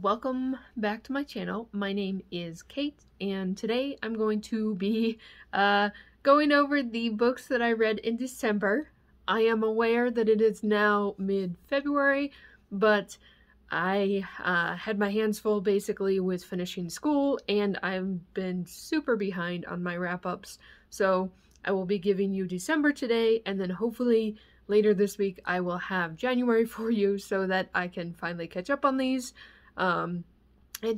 Welcome back to my channel. My name is Kate, and today I'm going to be going over the books that I read in December. I am aware that it is now mid-February, but I had my hands full basically with finishing school, and I've been super behind on my wrap-ups, so I will be giving you December today, and then hopefully later this week I will have January for you so that I can finally catch up on these and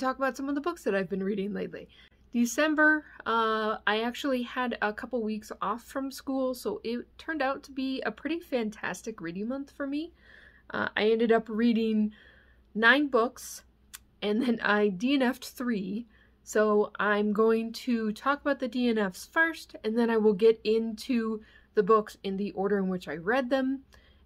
talk about some of the books that I've been reading lately. December, I actually had a couple weeks off from school, so it turned out to be a pretty fantastic reading month for me. I ended up reading 9 books, and then I DNF'd 3. So I'm going to talk about the DNFs first, and then I will get into the books in the order in which I read them,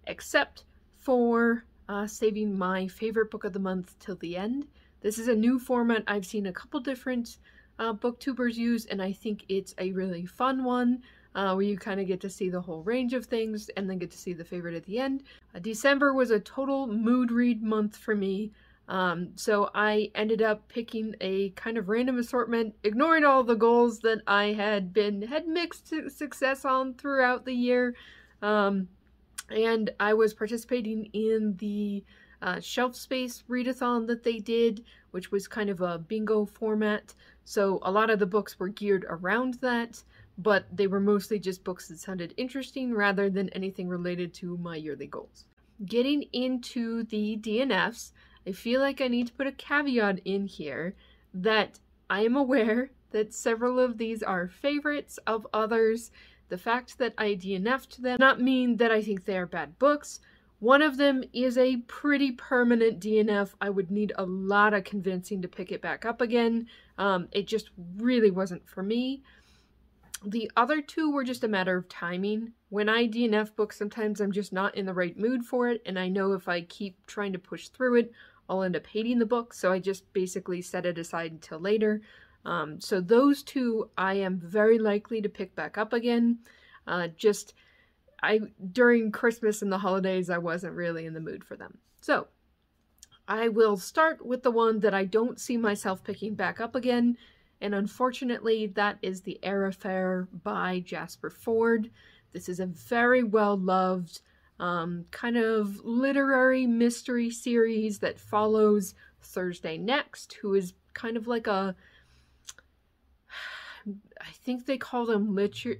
except for saving my favorite book of the month till the end. This is a new format I've seen a couple different booktubers use, and I think it's a really fun one where you kind of get to see the whole range of things and then get to see the favorite at the end. December was a total mood read month for me. So I ended up picking a kind of random assortment, ignoring all the goals that I had mixed success on throughout the year. And I was participating in the shelf space readathon that they did, which was kind of a bingo format. So a lot of the books were geared around that, but they were mostly just books that sounded interesting rather than anything related to my yearly goals. Getting into the DNFs, I feel like I need to put a caveat in here that I am aware that several of these are favorites of others. The fact that I DNF'd them does not mean that I think they are bad books. One of them is a pretty permanent DNF. I would need a lot of convincing to pick it back up again. It just really wasn't for me. The other 2 were just a matter of timing. When I DNF books, sometimes I'm just not in the right mood for it, and I know if I keep trying to push through it, I'll end up hating the book, so I just basically set it aside until later. So those 2 I am very likely to pick back up again. During Christmas and the holidays, I wasn't really in the mood for them. So I will start with the one that I don't see myself picking back up again, and unfortunately that is the Eyre by Jasper Fforde. This is a very well-loved kind of literary mystery series that follows Thursday Next, who is kind of like a, I think they call them literatech,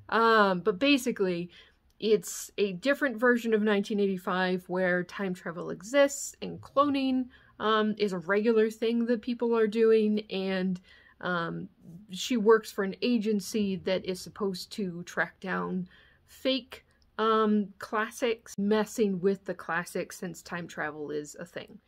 but basically it's a different version of 1985 where time travel exists and cloning is a regular thing that people are doing, and she works for an agency that is supposed to track down fake classics, messing with the classics since time travel is a thing.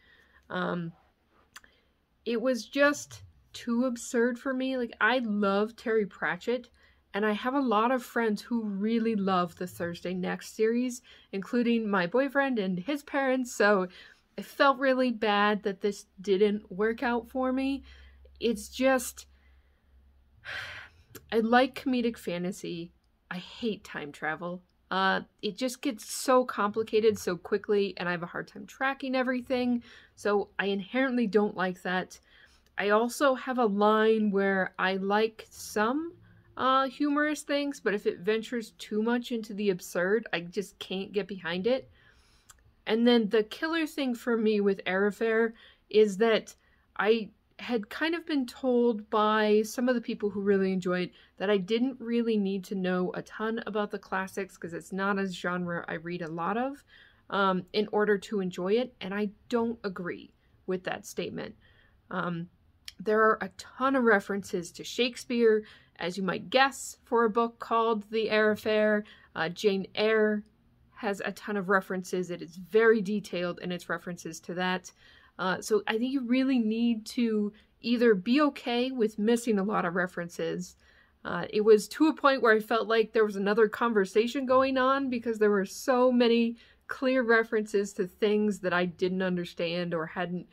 It was just too absurd for me. Like, I love Terry Pratchett, and I have a lot of friends who really love the Thursday Next series, including my boyfriend and his parents, so it felt really bad that this didn't work out for me. It's just, I like comedic fantasy. I hate time travel. It just gets so complicated so quickly, and I have a hard time tracking everything, so I inherently don't like that. I also have a line where I like some humorous things, but if it ventures too much into the absurd, I just can't get behind it. And then the killer thing for me with Eyre is that I had kind of been told by some of the people who really enjoy it that I didn't really need to know a ton about the classics because it's not a genre I read a lot of in order to enjoy it, and I don't agree with that statement. There are a ton of references to Shakespeare, as you might guess, for a book called The Eyre. Jane Eyre has a ton of references. It is very detailed in its references to that. So I think you really need to either be okay with missing a lot of references. It was to a point where I felt like there was another conversation going on because there were so many clear references to things that I didn't understand or had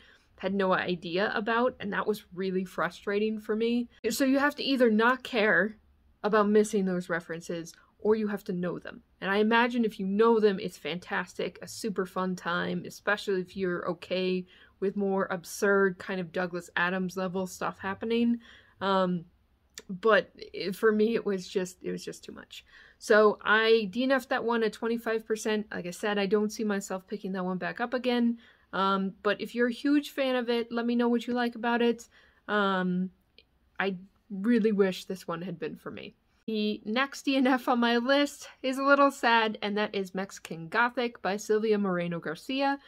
no idea about, and that was really frustrating for me. So you have to either not care about missing those references, or you have to know them. And I imagine if you know them, it's fantastic, a super fun time, especially if you're okay with more absurd kind of Douglas Adams level stuff happening. But for me, it was just too much. So I DNF'd that one at 25%. Like I said, I don't see myself picking that one back up again. But if you're a huge fan of it, let me know what you like about it. I really wish this one had been for me. The next DNF on my list is a little sad, and that is Mexican Gothic by Silvia Moreno-Garcia.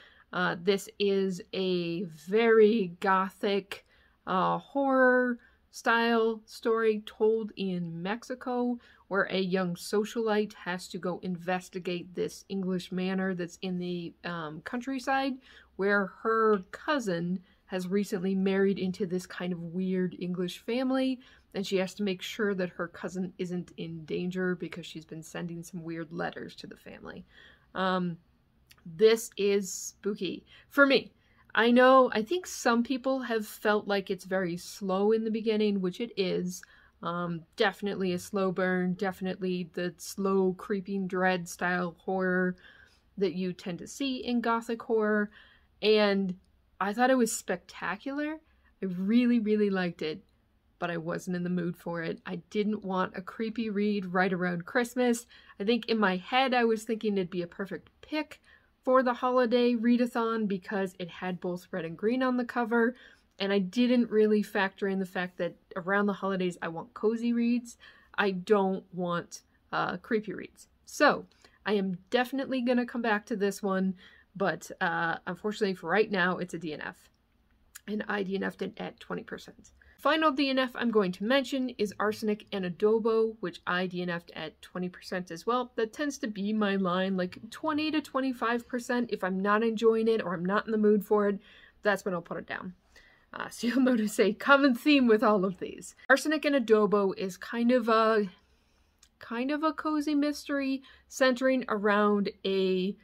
This is a very Gothic horror style story told in Mexico, where a young socialite has to go investigate this English manor that's in the countryside, where her cousin has recently married into this kind of weird English family, and she has to make sure that her cousin isn't in danger because she's been sending some weird letters to the family. This is spooky for me. I think some people have felt like it's very slow in the beginning, which it is. Definitely a slow burn, definitely the slow creeping dread style horror that you tend to see in Gothic horror. And I thought it was spectacular. I really, really liked it, but I wasn't in the mood for it. I didn't want a creepy read right around Christmas. I think in my head I was thinking it'd be a perfect pick for the holiday readathon because it had both red and green on the cover, and I didn't really factor in the fact that around the holidays I want cozy reads. I don't want creepy reads. So I am definitely going to come back to this one, but unfortunately for right now it's a DNF, and I DNF'd it at 20%. Final DNF I'm going to mention is Arsenic and Adobo, which I DNF'd at 20% as well. That tends to be my line, like 20 to 25%. If I'm not enjoying it or I'm not in the mood for it, that's when I'll put it down. So you'll notice a common theme with all of these. Arsenic and Adobo is kind of a cozy mystery centering around I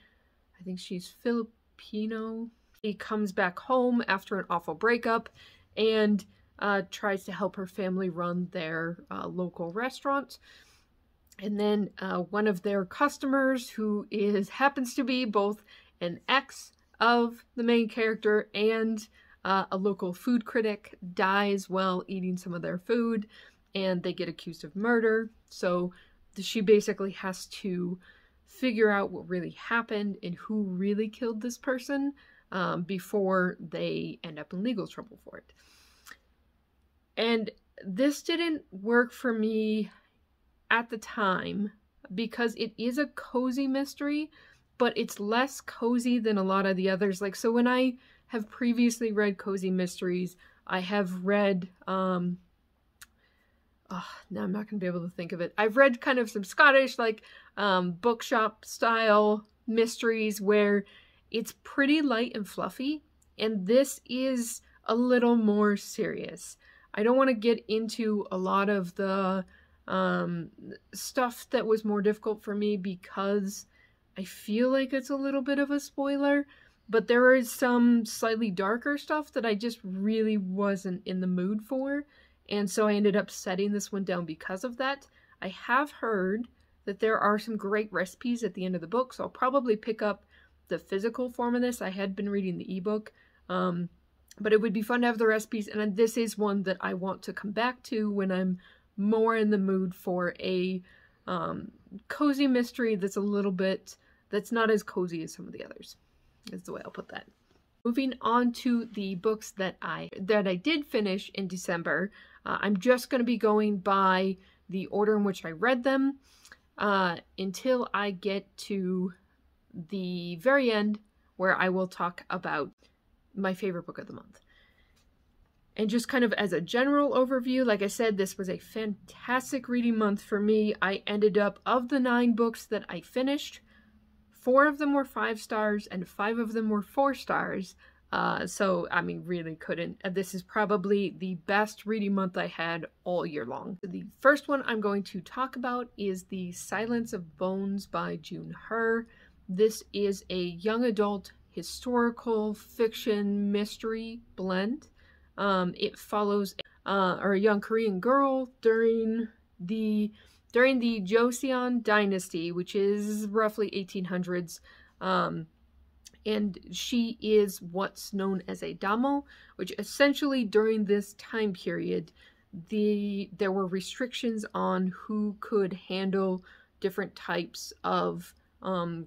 think she's Filipino. She comes back home after an awful breakup and tries to help her family run their local restaurant. And then one of their customers, who happens to be both an ex of the main character and a local food critic, dies while eating some of their food, and they get accused of murder. So she basically has to figure out what really happened and who really killed this person before they end up in legal trouble for it. And this didn't work for me at the time because it is a cozy mystery, but it's less cozy than a lot of the others. Like, so when I have previously read cozy mysteries, I have read, now I'm not gonna be able to think of it. I've read kind of some Scottish, like, bookshop style mysteries where it's pretty light and fluffy, and this is a little more serious. I don't want to get into a lot of the stuff that was more difficult for me because I feel like it's a little bit of a spoiler, but there is some slightly darker stuff that I just really wasn't in the mood for, and so I ended up setting this one down because of that. I have heard that there are some great recipes at the end of the book, so I'll probably pick up the physical form of this. I had been reading the ebook, but it would be fun to have the recipes, and this is one that I want to come back to when I'm more in the mood for a cozy mystery that's not as cozy as some of the others, is the way I'll put that. Moving on to the books that I did finish in December, I'm just going to be going by the order in which I read them until I get to the very end, where I will talk about my favorite book of the month. And just kind of as a general overview, like I said, this was a fantastic reading month for me. I ended up, of the 9 books that I finished, 4 of them were 5 stars and 5 of them were 4 stars. So, I mean, really couldn't. This is probably the best reading month I had all year long. The first one I'm going to talk about is The Silence of Bones by June Her. This is a young adult historical fiction mystery blend. It follows a young Korean girl during the during the Joseon dynasty, which is roughly 1800s, and she is what's known as a damo, which essentially during this time period, there were restrictions on who could handle different types of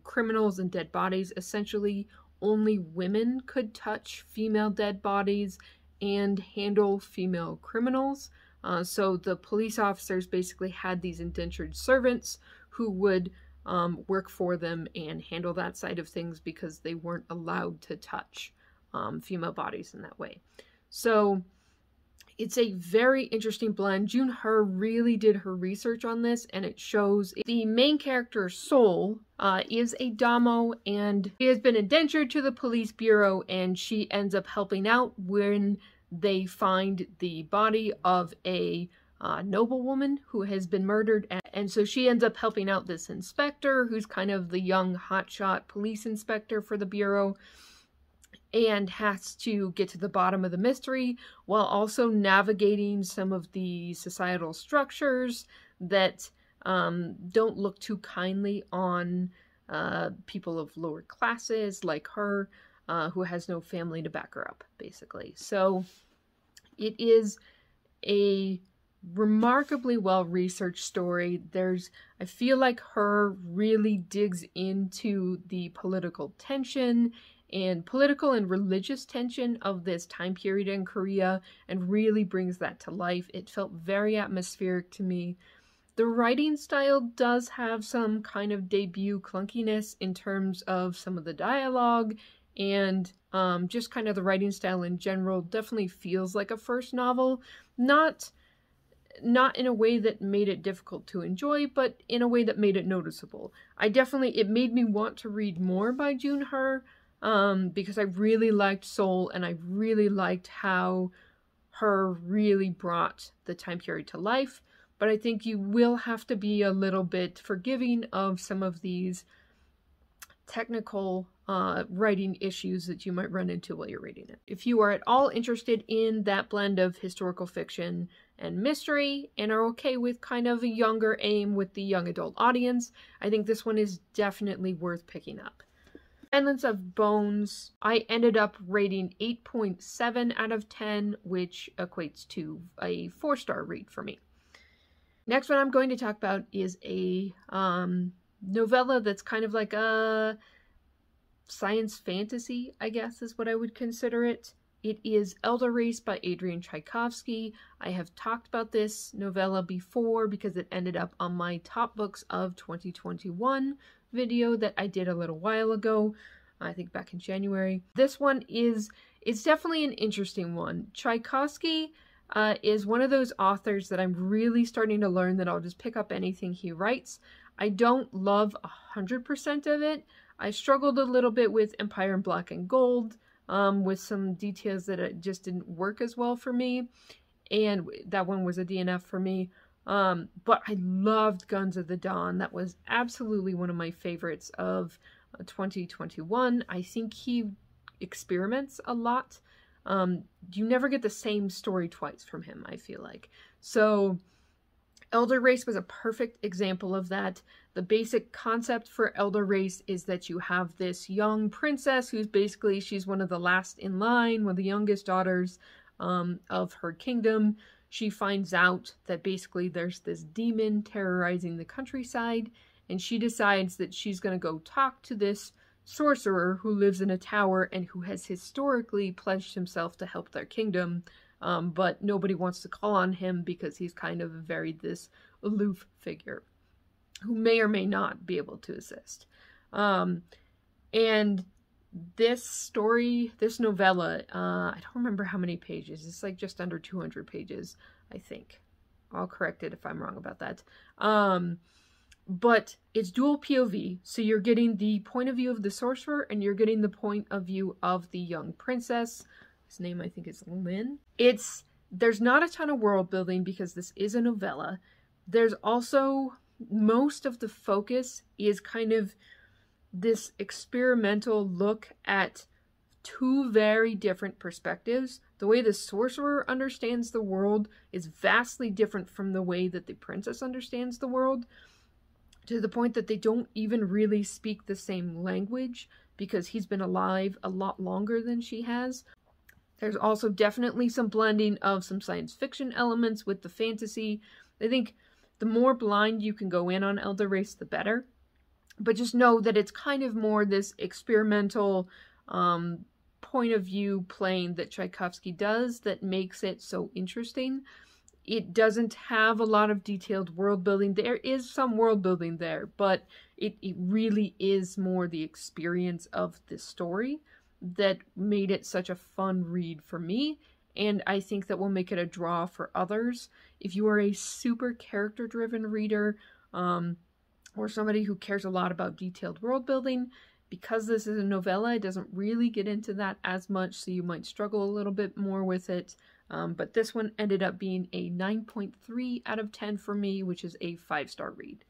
criminals and dead bodies. Essentially, only women could touch female dead bodies and handle female criminals. So the police officers basically had these indentured servants who would work for them and handle that side of things because they weren't allowed to touch female bodies in that way. So it's a very interesting blend. June-Hur really did her research on this, and it shows the main character, Sol, is a damo, and she has been indentured to the police bureau, and she ends up helping out when they find the body of a noblewoman who has been murdered. And so she ends up helping out this inspector, who's kind of the young hotshot police inspector for the bureau, and has to get to the bottom of the mystery while also navigating some of the societal structures that don't look too kindly on people of lower classes like her, who has no family to back her up, basically. So it is a remarkably well-researched story. I feel like her really digs into the political tension and political and religious tension of this time period in Korea and really brings that to life. It felt very atmospheric to me. The writing style does have some kind of debut clunkiness in terms of some of the dialogue, and just kind of the writing style in general definitely feels like a first novel. Not in a way that made it difficult to enjoy, but in a way that made it noticeable. It made me want to read more by June-Hur, because I really liked Sol, and I really liked how her really brought the time period to life. But I think you will have to be a little bit forgiving of some of these technical writing issues that you might run into while you're reading it. If you are at all interested in that blend of historical fiction and mystery and are okay with kind of a younger aim with the young adult audience, I think this one is definitely worth picking up. Silence of Bones, I ended up rating 8.7 out of 10, which equates to a 4-star read for me. Next one I'm going to talk about is a novella that's kind of like a science fantasy, I guess is what I would consider it. It is Elder Race by Adrian Tchaikovsky. I have talked about this novella before because it ended up on my top books of 2021 video that I did a little while ago, I think back in January. This one it's definitely an interesting one. Tchaikovsky is one of those authors that I'm really starting to learn that I'll just pick up anything he writes. I don't love 100% of it. I struggled a little bit with Empire in Black and Gold, with some details that it just didn't work as well for me, and that one was a DNF for me. But I loved Guns of the Dawn. That was absolutely one of my favorites of 2021. I think he experiments a lot. You never get the same story twice from him, I feel like. So Elder Race was a perfect example of that. The basic concept for Elder Race is that you have this young princess who's basically, she's one of the last in line, one of the youngest daughters of her kingdom. She finds out that basically there's this demon terrorizing the countryside, and she decides that she's going to go talk to this sorcerer who lives in a tower and who has historically pledged himself to help their kingdom, but nobody wants to call on him because he's kind of this aloof figure who may or may not be able to assist. And this story, this novella, I don't remember how many pages. It's like just under 200 pages, I think. I'll correct it if I'm wrong about that. But it's dual POV, so you're getting the point of view of the sorcerer and you're getting the point of view of the young princess. His name, I think, is Lynn. There's not a ton of world building because this is a novella. There's also, most of the focus is kind of this experimental look at two very different perspectives. The way the sorcerer understands the world is vastly different from the way that the princess understands the world, to the point that they don't even really speak the same language because he's been alive a lot longer than she has. There's also definitely some blending of some science fiction elements with the fantasy. I think the more blind you can go in on Elder Race, the better. But just know that it's kind of more this experimental point of view playing that Tchaikovsky does that makes it so interesting. It doesn't have a lot of detailed world building. There is some world building there, but it really is more the experience of the story that made it such a fun read for me, and I think that will make it a draw for others. If you are a super character-driven reader, or somebody who cares a lot about detailed world building, because this is a novella, it doesn't really get into that as much, so you might struggle a little bit more with it. But this one ended up being a 9.3 out of 10 for me, which is a 5-star read.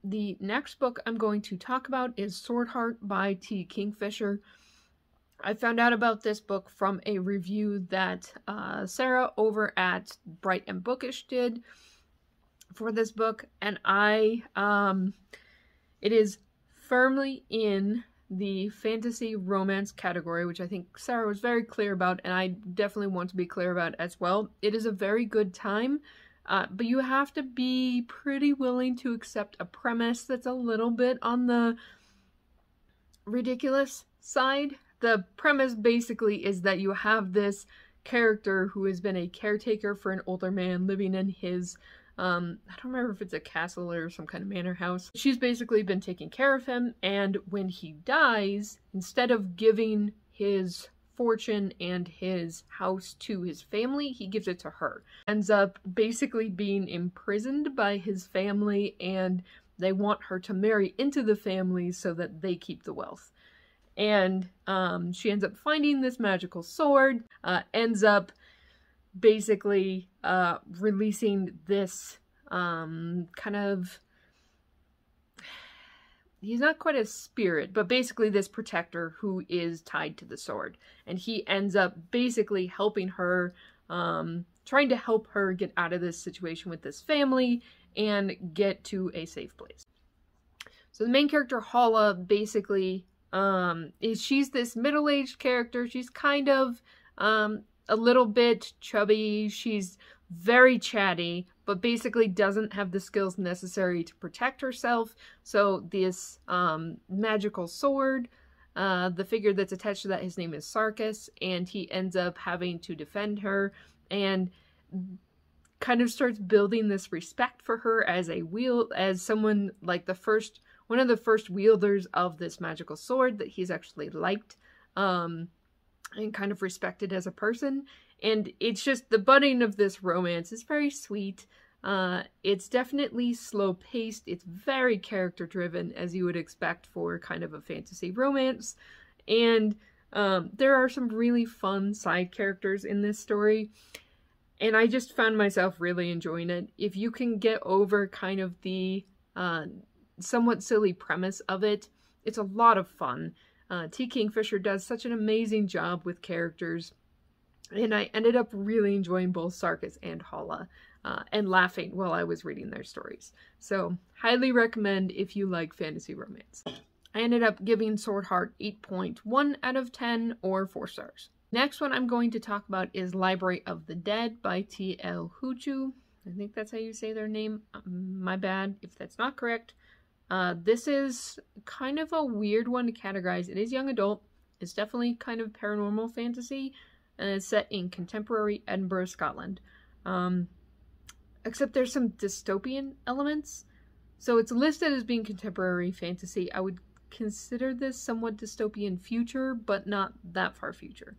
The next book I'm going to talk about is Swordheart by T. Kingfisher. I found out about this book from a review that Sarah over at Bright and Bookish did for this book, and it is firmly in the fantasy romance category, which I think Sarah was very clear about, and I definitely want to be clear about as well. It is a very good time, but you have to be pretty willing to accept a premise that's a little bit on the ridiculous side. The premise basically is that you have this character who has been a caretaker for an older man living in his, I don't remember if it's a castle or some kind of manor house. She's basically been taking care of him, and when he dies, instead of giving his fortune and his house to his family, he gives it to her. Ends up basically being imprisoned by his family, and they want her to marry into the family so that they keep the wealth. And she ends up finding this magical sword, ends up basically releasing this kind of, he's not quite a spirit, but basically this protector who is tied to the sword. And he ends up basically helping her, trying to help her get out of this situation with this family and get to a safe place. So the main character, Hala, basically she's this middle-aged character. She's kind of a little bit chubby. She's very chatty, but basically doesn't have the skills necessary to protect herself. So this magical sword, the figure that's attached to that, his name is Sarkis, and he ends up having to defend her and kind of starts building this respect for her as someone like one of the first wielders of this magical sword that he's actually liked and kind of respected as a person. And it's just, the budding of this romance is very sweet. It's definitely slow-paced. It's very character-driven, as you would expect for kind of a fantasy romance. And there are some really fun side characters in this story. And I just found myself really enjoying it. If you can get over kind of the somewhat silly premise of it, it's a lot of fun. T. Kingfisher does such an amazing job with characters, and I ended up really enjoying both Sarkis and Hala, and laughing while I was reading their stories. So, highly recommend if you like fantasy romance. I ended up giving Swordheart 8.1 out of 10, or 4 stars. Next one I'm going to talk about is Library of the Dead by T.L. Huchu. I think that's how you say their name. My bad if that's not correct. This is kind of a weird one to categorize. It is young adult. It's definitely kind of paranormal fantasy, and it's set in contemporary Edinburgh, Scotland. Except there's some dystopian elements. So it's listed as being contemporary fantasy. I would consider this somewhat dystopian future, but not that far future.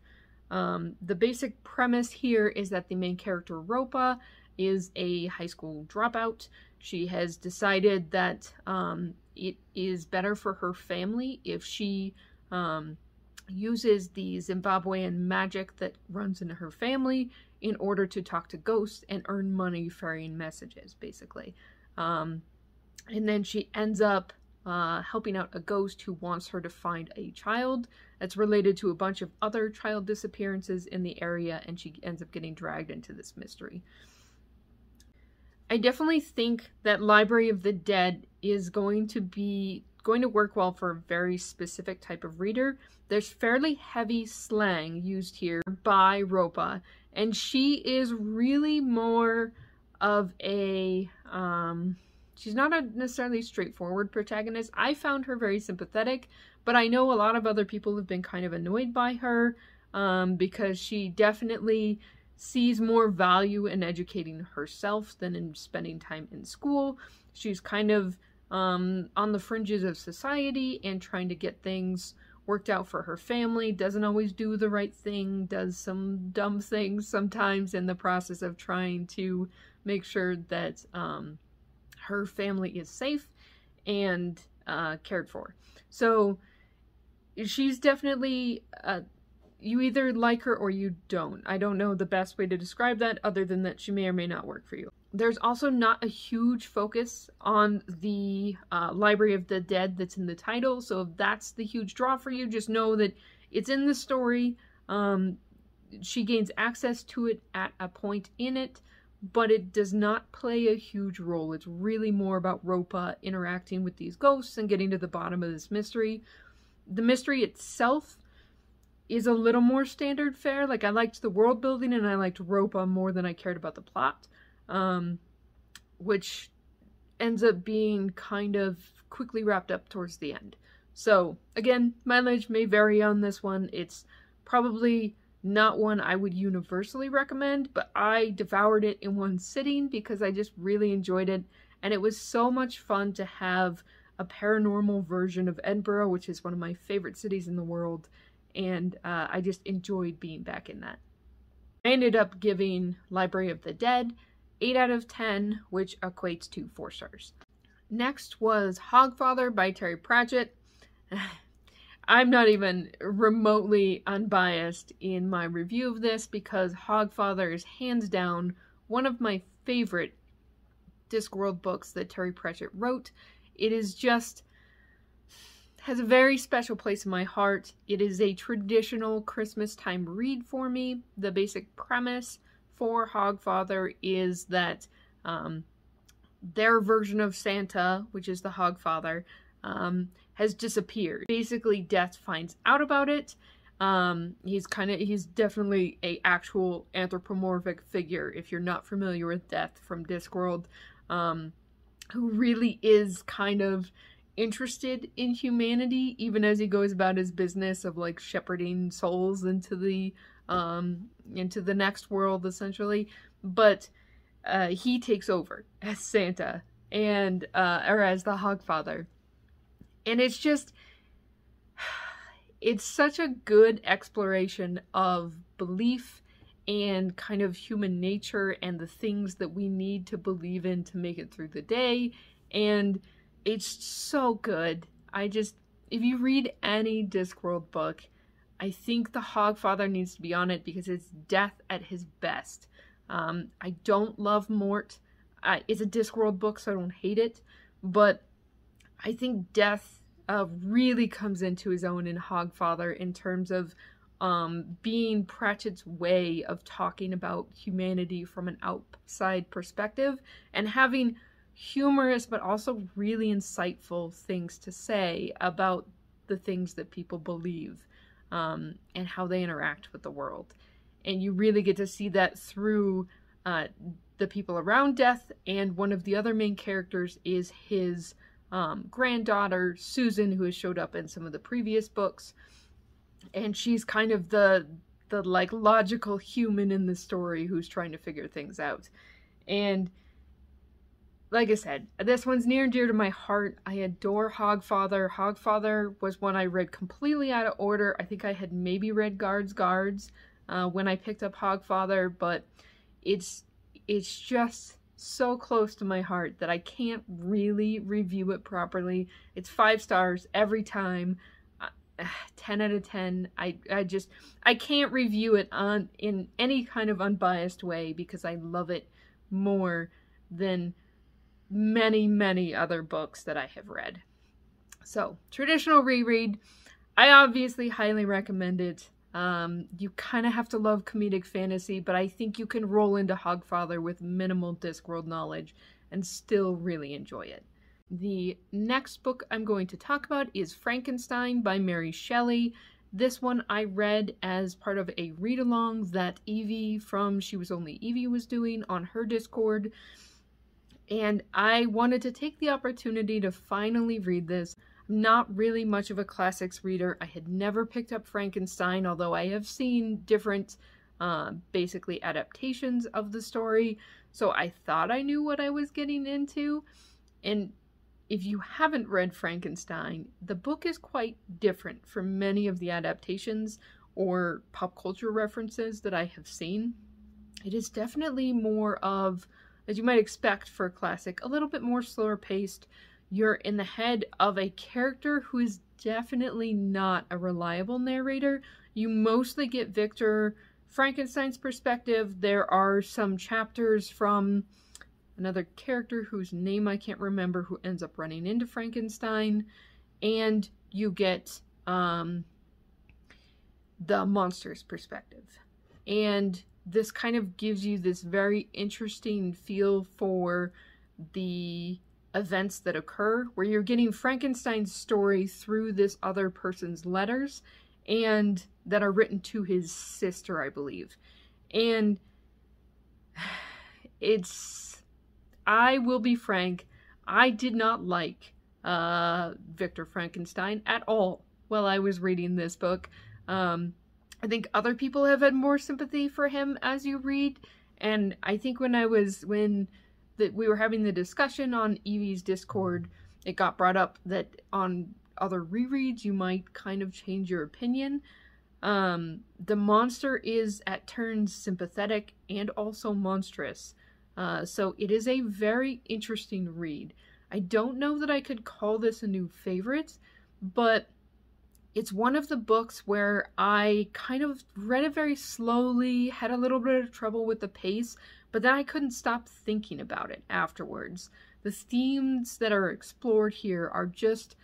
The basic premise here is that the main character, Ropa, is a high school dropout. She has decided that it is better for her family if she uses the Zimbabwean magic that runs in her family in order to talk to ghosts and earn money ferrying messages, basically. And then she ends up helping out a ghost who wants her to find a child that's related to a bunch of other child disappearances in the area, and she ends up getting dragged into this mystery. I definitely think that Library of the Dead is going to work well for a very specific type of reader. There's fairly heavy slang used here by Ropa, and she is really more of a she's not a necessarily straightforward protagonist. I found her very sympathetic, but I know a lot of other people have been kind of annoyed by her because she definitely sees more value in educating herself than in spending time in school. She's kind of on the fringes of society and trying to get things worked out for her family, doesn't always do the right thing, does some dumb things sometimes in the process of trying to make sure that her family is safe and cared for. So she's definitely you either like her or you don't. I don't know the best way to describe that other than that she may or may not work for you. There's also not a huge focus on the Library of the Dead that's in the title, so if that's the huge draw for you, just know that it's in the story. She gains access to it at a point in it, but it does not play a huge role. It's really more about Ropa interacting with these ghosts and getting to the bottom of this mystery. The mystery itself is a little more standard fare. Like, I liked the world building and I liked Ropa more than I cared about the plot, which ends up being kind of quickly wrapped up towards the end. So again, mileage may vary on this one. It's probably not one I would universally recommend, but I devoured it in one sitting because I just really enjoyed it, and it was so much fun to have a paranormal version of Edinburgh, which is one of my favorite cities in the world, and I just enjoyed being back in that. I ended up giving Library of the Dead 8 out of 10, which equates to 4 stars. Next was Hogfather by Terry Pratchett. I'm not even remotely unbiased in my review of this because Hogfather is hands down one of my favorite Discworld books that Terry Pratchett wrote. It is just has a very special place in my heart. It is a traditional Christmas time read for me. The basic premise for Hogfather is that their version of Santa, which is the Hogfather, has disappeared. Basically, Death finds out about it. He's definitely a actual anthropomorphic figure, if you're not familiar with Death from Discworld, who really is kind of interested in humanity, even as he goes about his business of like shepherding souls into the next world, essentially. But he takes over as Santa and or as the Hogfather, and it's just it's such a good exploration of belief and kind of human nature and the things that we need to believe in to make it through the day, and it's so good. If you read any Discworld book, I think the Hogfather needs to be on it because it's Death at his best. I don't love Mort. It's a Discworld book, so I don't hate it, but I think Death really comes into his own in Hogfather in terms of being Pratchett's way of talking about humanity from an outside perspective and having humorous but also really insightful things to say about the things that people believe and how they interact with the world. And you really get to see that through the people around Death, and one of the other main characters is his granddaughter, Susan, who has showed up in some of the previous books. And she's kind of the like logical human in the story who's trying to figure things out. And like I said, this one's near and dear to my heart. I adore Hogfather. Hogfather was one I read completely out of order. I think I had maybe read Guards when I picked up Hogfather, but it's just so close to my heart that I can't really review it properly. It's 5 stars every time. 10 out of 10. I can't review it in any kind of unbiased way because I love it more than many other books that I have read. So, traditional reread. I obviously highly recommend it. You kind of have to love comedic fantasy, but I think you can roll into Hogfather with minimal Discworld knowledge and still really enjoy it. The next book I'm going to talk about is Frankenstein by Mary Shelley. This one I read as part of a read-along that Evie from She Was Only Evie was doing on her Discord. And I wanted to take the opportunity to finally read this. I'm not really much of a classics reader. I had never picked up Frankenstein, although I have seen different, basically adaptations of the story. So I thought I knew what I was getting into. And if you haven't read Frankenstein, the book is quite different from many of the adaptations or pop culture references that I have seen. It is definitely more of, as you might expect for a classic, a little bit more slower paced. You're in the head of a character who is definitely not a reliable narrator. You mostly get Victor Frankenstein's perspective. There are some chapters from another character whose name I can't remember who ends up running into Frankenstein, and you get the monster's perspective. And this kind of gives you this very interesting feel for the events that occur, where you're getting Frankenstein's story through this other person's letters, and that are written to his sister, I believe. And I will be frank, I did not like Victor Frankenstein at all while I was reading this book. I think other people have had more sympathy for him as you read, and I think when we were having the discussion on Evie's Discord, it got brought up that on other rereads you might kind of change your opinion. The monster is at turns sympathetic and also monstrous. So it is a very interesting read. I don't know that I could call this a new favorite, but it's one of the books where I kind of read it very slowly, had a little bit of trouble with the pace, but then I couldn't stop thinking about it afterwards. The themes that are explored here are just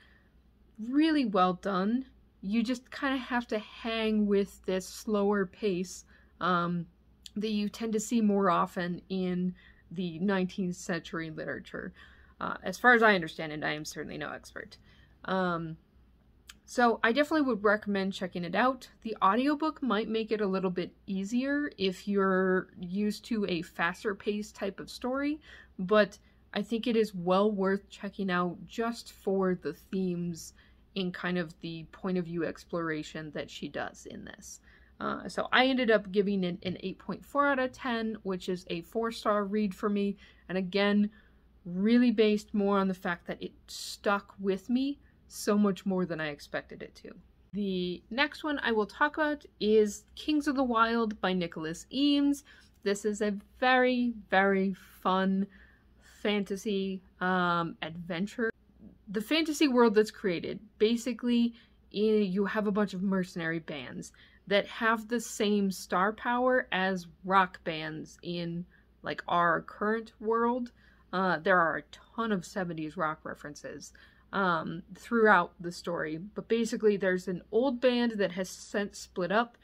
really well done. You just kind of have to hang with this slower pace that you tend to see more often in the 19th century literature. As far as I understand it, I am certainly no expert. So I definitely would recommend checking it out. The audiobook might make it a little bit easier if you're used to a faster paced type of story, but I think it is well worth checking out just for the themes in kind of the point of view exploration that she does in this. So I ended up giving it an 8.4 out of 10, which is a 4-star read for me. And again, really based more on the fact that it stuck with me so much more than I expected it to. The next one I will talk about is Kings of the Wyld by Nicholas Eames. This is a very, very fun fantasy adventure. The fantasy world that's created, basically, you have a bunch of mercenary bands that have the same star power as rock bands in like our current world. There are a ton of 70s rock references throughout the story, but basically there's an old band that has since split up.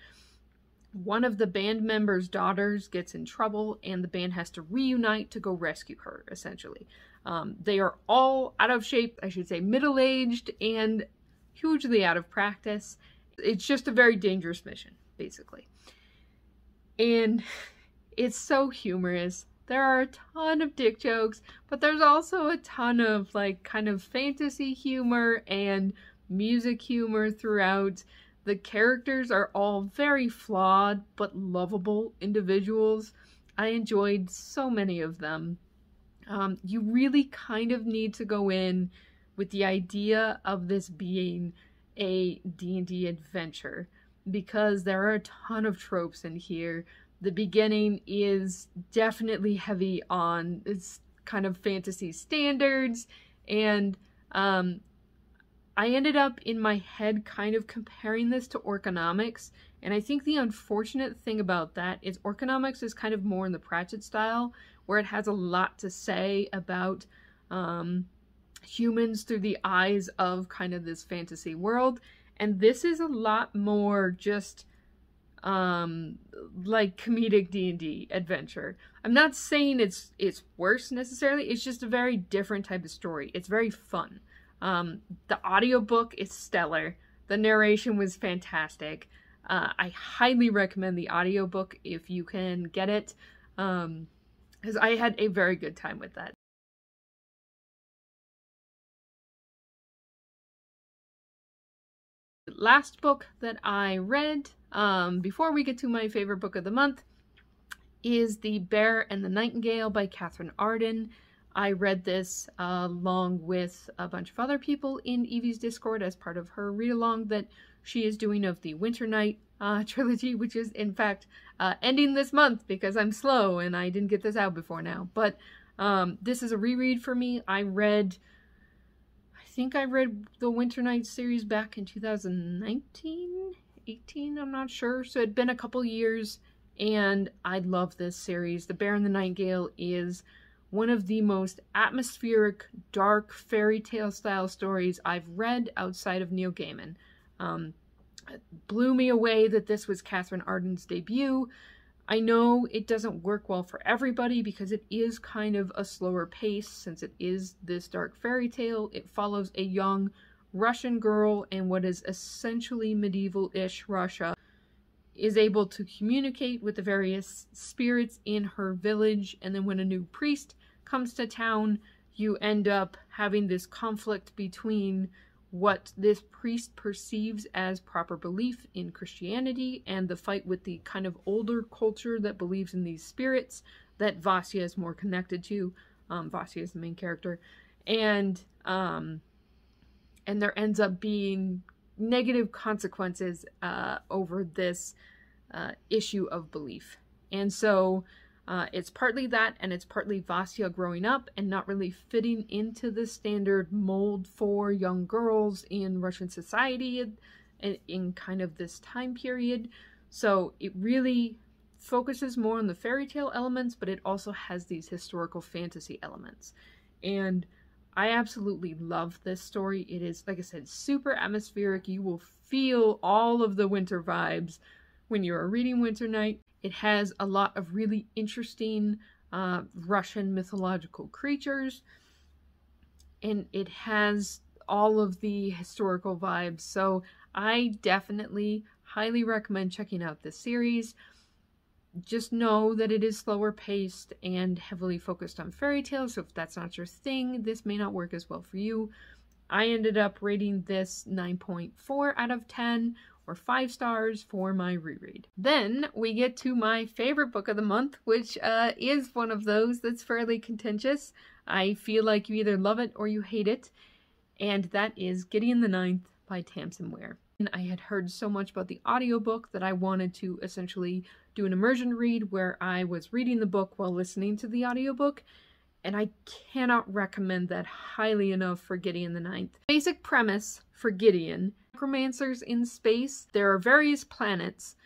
One of the band members' daughters gets in trouble and the band has to reunite to go rescue her, essentially. They are all out of shape, I should say middle-aged, and hugely out of practice. It's just a very dangerous mission, basically. And it's so humorous. There are a ton of dick jokes, but there's also a ton of like kind of fantasy humor and music humor throughout. The characters are all very flawed but lovable individuals. I enjoyed so many of them. You really kind of need to go in with the idea of this being a D&D adventure, because there are a ton of tropes in here. The beginning is definitely heavy on its kind of fantasy standards, and I ended up in my head kind of comparing this to Orconomics, and I think the unfortunate thing about that is Orconomics is kind of more in the Pratchett style, where it has a lot to say about humans through the eyes of kind of this fantasy world. And this is a lot more just like comedic D&D adventure. I'm not saying it's worse necessarily, it's just a very different type of story. It's very fun. The audiobook is stellar. The narration was fantastic. I highly recommend the audiobook if you can get it, because I had a very good time with that. The last book that I read, before we get to my favorite book of the month, is The Bear and the Nightingale by Katherine Arden. I read this along with a bunch of other people in Evie's Discord as part of her read-along that she is doing of the Winter Night trilogy, which is in fact ending this month because I'm slow and I didn't get this out before now. But this is a reread for me. I think I read the Winter Night series back in 2019, 18, I'm not sure. So it'd been a couple years, and I love this series. The Bear and the Nightingale is one of the most atmospheric, dark, fairy tale style stories I've read outside of Neil Gaiman. It blew me away that this was Katherine Arden's debut. I know it doesn't work well for everybody because it is kind of a slower pace since it is this dark fairy tale. It follows a young Russian girl in what is essentially medieval-ish Russia, is able to communicate with the various spirits in her village, and then when a new priest comes to town, you end up having this conflict between what this priest perceives as proper belief in Christianity and the fight with the kind of older culture that believes in these spirits that Vasya is more connected to. Vasya is the main character. And there ends up being negative consequences over this issue of belief. And so it's partly that, and it's partly Vasya growing up and not really fitting into the standard mold for young girls in Russian society in kind of this time period. So it really focuses more on the fairy tale elements, but it also has these historical fantasy elements. And I absolutely love this story. It is, like I said, super atmospheric. You will feel all of the winter vibes when you are reading Winter Night. It has a lot of really interesting Russian mythological creatures, and it has all of the historical vibes. So I definitely highly recommend checking out this series. Just know that it is slower paced and heavily focused on fairy tales, so if that's not your thing, this may not work as well for you. I ended up rating this 9.4 out of 10, or 5 stars for my reread. Then we get to my favorite book of the month, which is one of those that's fairly contentious. I feel like you either love it or you hate it, and that is Gideon the Ninth by Tamsyn Muir. And I had heard so much about the audiobook that I wanted to essentially do an immersion read where I was reading the book while listening to the audiobook, and I cannot recommend that highly enough for Gideon the Ninth. Basic premise for Gideon: necromancers in space. There are various planets.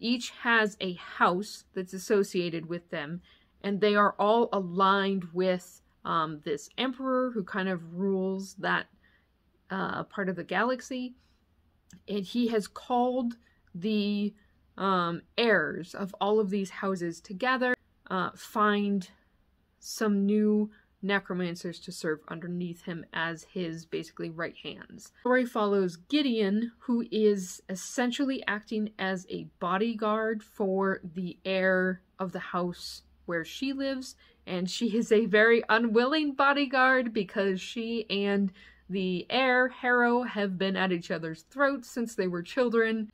Each has a house that's associated with them, and they are all aligned with this emperor who kind of rules that part of the galaxy. And he has called the heirs of all of these houses together, find some new necromancers to serve underneath him as his basically right hands. The story follows Gideon, who is essentially acting as a bodyguard for the heir of the house where she lives, and she is a very unwilling bodyguard because she and the heir, Harrow, have been at each other's throats since they were children.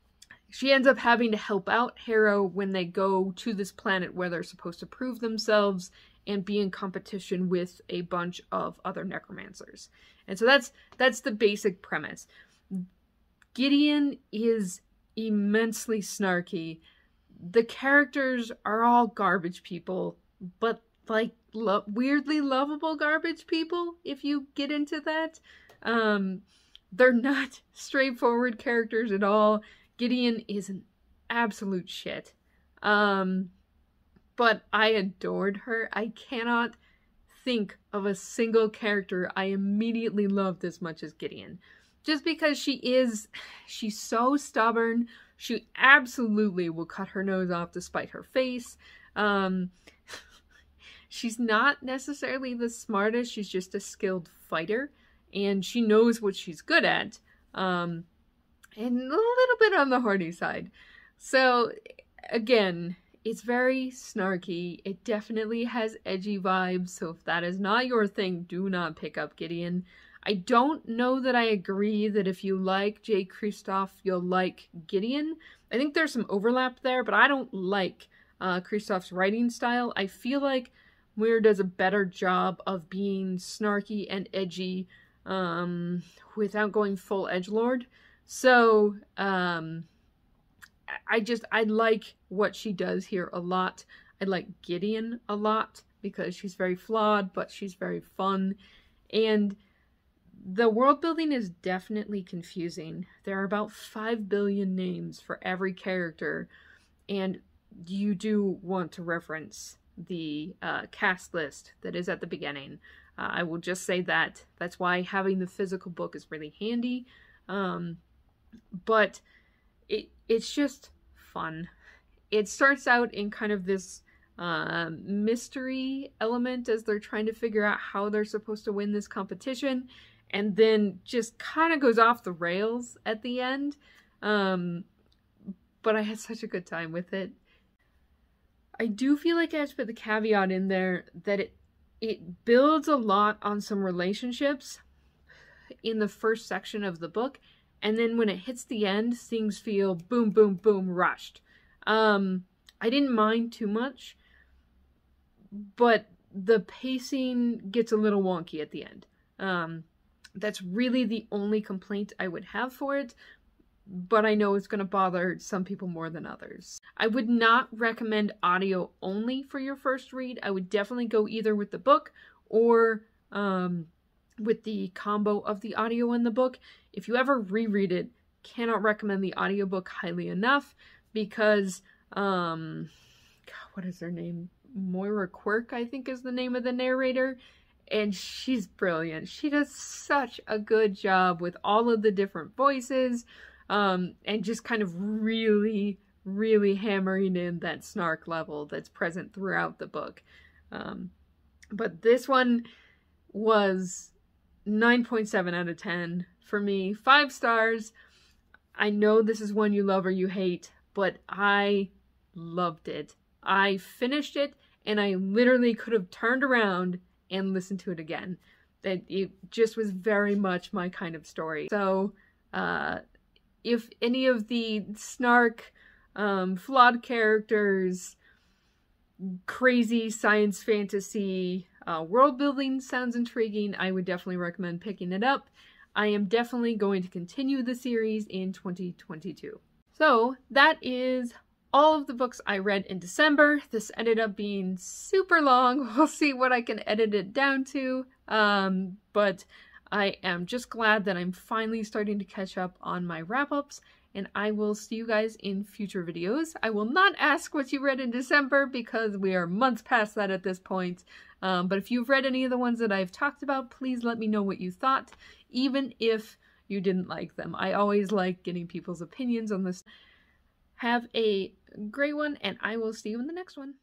She ends up having to help out Harrow when they go to this planet where they're supposed to prove themselves and be in competition with a bunch of other necromancers. And so that's the basic premise. Gideon is immensely snarky. The characters are all garbage people, but like weirdly lovable garbage people, if you get into that. They're not straightforward characters at all. Gideon is an absolute shit. But I adored her. I cannot think of a single character I immediately loved as much as Gideon. Just because she's so stubborn. She absolutely will cut her nose off to spite her face. She's not necessarily the smartest, she's just a skilled fighter, and she knows what she's good at, and a little bit on the horny side. So, again, it's very snarky. It definitely has edgy vibes, so if that is not your thing, do not pick up Gideon. I don't know that I agree that if you like J. Kristoff, you'll like Gideon. I think there's some overlap there, but I don't like Kristoff's writing style. I feel like Muir does a better job of being snarky and edgy without going full edgelord. So, I like what she does here a lot. I like Gideon a lot because she's very flawed, but she's very fun. And the world building is definitely confusing. There are about 5 billion names for every character, and you do want to reference the cast list that is at the beginning. I will just say that. That's why having the physical book is really handy. But it's just fun. It starts out in kind of this mystery element as they're trying to figure out how they're supposed to win this competition, and then just kind of goes off the rails at the end. But I had such a good time with it. I do feel like I have to put the caveat in there that it builds a lot on some relationships in the first section of the book, and then when it hits the end, things feel boom, boom, boom, rushed. I didn't mind too much, but the pacing gets a little wonky at the end. That's really the only complaint I would have for it, but I know it's going to bother some people more than others. I would not recommend audio only for your first read. I would definitely go either with the book or with the combo of the audio and the book. If you ever reread it, cannot recommend the audiobook highly enough because, God, what is her name? Moira Quirk, I think is the name of the narrator. And she's brilliant. She does such a good job with all of the different voices, and just kind of really, really hammering in that snark level that's present throughout the book. But this one was 9.7 out of 10 for me. 5 stars. I know this is one you love or you hate, but I loved it. I finished it, and I literally could have turned around and listened to it again. That it just was very much my kind of story. So, if any of the snark, flawed characters, crazy science fantasy, world building sounds intriguing, I would definitely recommend picking it up. I am definitely going to continue the series in 2022. So, that is all of the books I read in December. This ended up being super long. We'll see what I can edit it down to. But I am just glad that I'm finally starting to catch up on my wrap-ups, and I will see you guys in future videos. I will not ask what you read in December because we are months past that at this point. But if you've read any of the ones that I've talked about, please let me know what you thought, even if you didn't like them. I always like getting people's opinions on this. Have a great one, and I will see you in the next one.